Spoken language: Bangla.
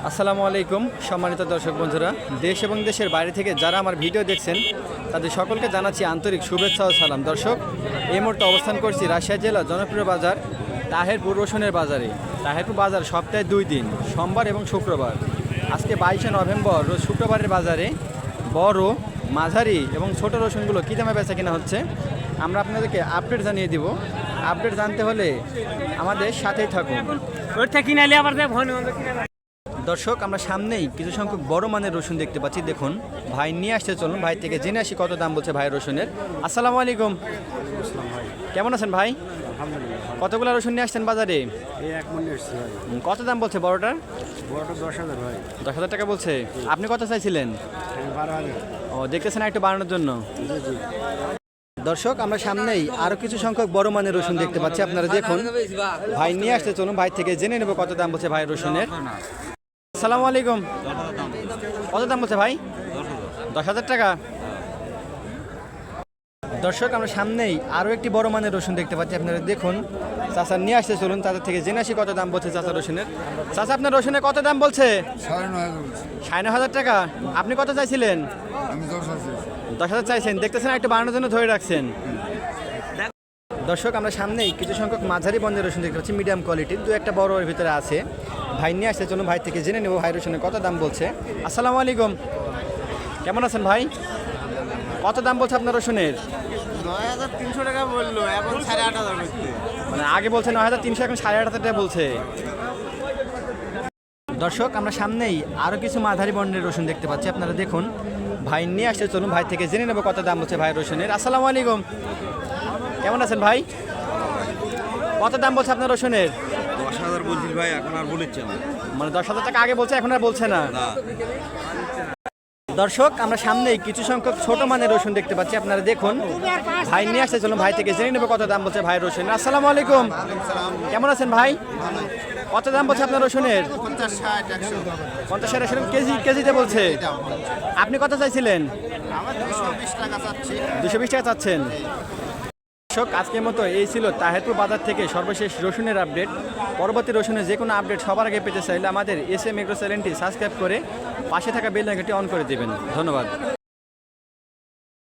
আসসালামু আলাইকুম সম্মানিত দর্শক বন্ধুরা, দেশ এবং দেশের বাইরে থেকে যারা আমার ভিডিও দেখছেন তাদের সকলকে জানাচ্ছি আন্তরিক শুভেচ্ছা ও সালাম। দর্শক, এই মুহূর্তে অবস্থান করছি রাজশাহী জেলার জনপ্রিয় বাজার তাহেরপুর রসুনের বাজারে। তাহেরপুর বাজার সপ্তাহে 2 দিন, সোমবার এবং শুক্রবার। আজকে 22শে নভেম্বর রোজ শুক্রবারের বাজারে বড়, মাঝারি এবং ছোট রসুনগুলো কী দামে বেচা কিনা হচ্ছে আমরা আপনাদেরকে আপডেট জানিয়ে দিব। আপডেট জানতে হলে আমাদের সাথেই থাকুন। দর্শক, আমরা সামনেই কিছু সংখ্যক বড় মানের রসুন দেখতে পাচ্ছি। দেখুন, ভাই নিয়ে আসতে চলুন, ভাই থেকে জেনে আসি কত দাম বলছে ভাই রসুনের। আসসালামু আলাইকুম, কেমন আছেন ভাই? কতগুলো রসুন নিয়ে আসছেন বাজারে? কত দাম বলছে বড়টার? 10,000 ভাই। 10,000 টাকা বলছে। আপনি কত চাইছিলেন? 12,000। ও, দেখতেছেন একটু বাড়ানোর জন্য। দর্শক, আমরা সামনেই আরো কিছু সংখ্যক বড় মানের রসুন দেখতে পাচ্ছি। আপনারা দেখুন, ভাই নিয়ে আসতে চলুন, ভাই থেকে জেনে নেব কত দাম বলছে ভাই রসুনের। আসসালামু আলাইকুম, কত দাম বলছে ভাই? 10,000 টাকা। দর্শক, আমরা সামনেই আরও একটি বড় মানের রসুন দেখতে পাচ্ছি। আপনারা দেখুন, চাচা নিয়ে আসতে চলুন, তাদের থেকে জেনে আসি কত দাম বলছে চাচা রসুনের। চাচা, আপনার রসুনের কত দাম বলছে? 9,500 টাকা। আপনি কত চাইছিলেন? 10,000 চাইছেন, দেখতেছেন একটু বাড়ানোর জন্য ধরে রাখছেন। দর্শক, আমরা সামনেই কিছু সংখ্যক মাঝারি বন্ধের রসুন দেখতে পাচ্ছি, মিডিয়াম কোয়ালিটির। 2-1টা বড় এর ভিতরে আছে। ভাই নিয়ে আসতে চলুন, ভাই থেকে জেনে নেব ভাই রসুনের কত দাম বলছে। আসসালামু আলাইকুম, কেমন আছেন ভাই? কত দাম বলছে আপনার রসুনের? 9,300 টাকা বললো, এখন 8,500 করতে। মানে আগে বলছে 9,300, এখন 8,500 টাকা বলছে। দর্শক, আমরা সামনেই আরও কিছু মাঝারি বর্ণের রসুন দেখতে পাচ্ছি। আপনারা দেখুন, ভাই নিয়ে আসতে চলুন, ভাই থেকে জেনে নেব কত দাম বলছে ভাই রসুনের। আসসালামু আলাইকুম, কেমন আছেন ভাই? কত দাম বলছে আপনার রসুনের? 10,000 বলছিল ভাই, এখন আর বলেছে না। মানে 10,000 টাকা আগে বলছে, এখন আর বলছে না। দর্শক, আমরা সামনেই কিছু সংখ্যক ছোট মানের রসুন দেখতে পাচ্ছি। আপনারা দেখুন, ভাই নিয়ে আসতে চলুন, ভাই থেকে জেনে নেব কত দাম বলছে ভাই রসুন। আসসালামু আলাইকুম, কেমন আছেন ভাই? কত দাম বলছে আপনার রসুনের? 50-60 কেজিতে বলছে। আপনি কত চাইছিলেন? 220 টাকা চাচ্ছেন। দর্শক, আজকের মতো এই ছিল তাহেরপুর বাজার থেকে সর্বশেষ রসুনের আপডেট। পরবর্তী রসুনের যে কোনো আপডেট সবার আগে পেতে চাইলে আমাদের SM এগ্রো চ্যানেলটি সাবস্ক্রাইব করে পাশে থাকা বেল আইকনটি অন করে দেবেন। ধন্যবাদ।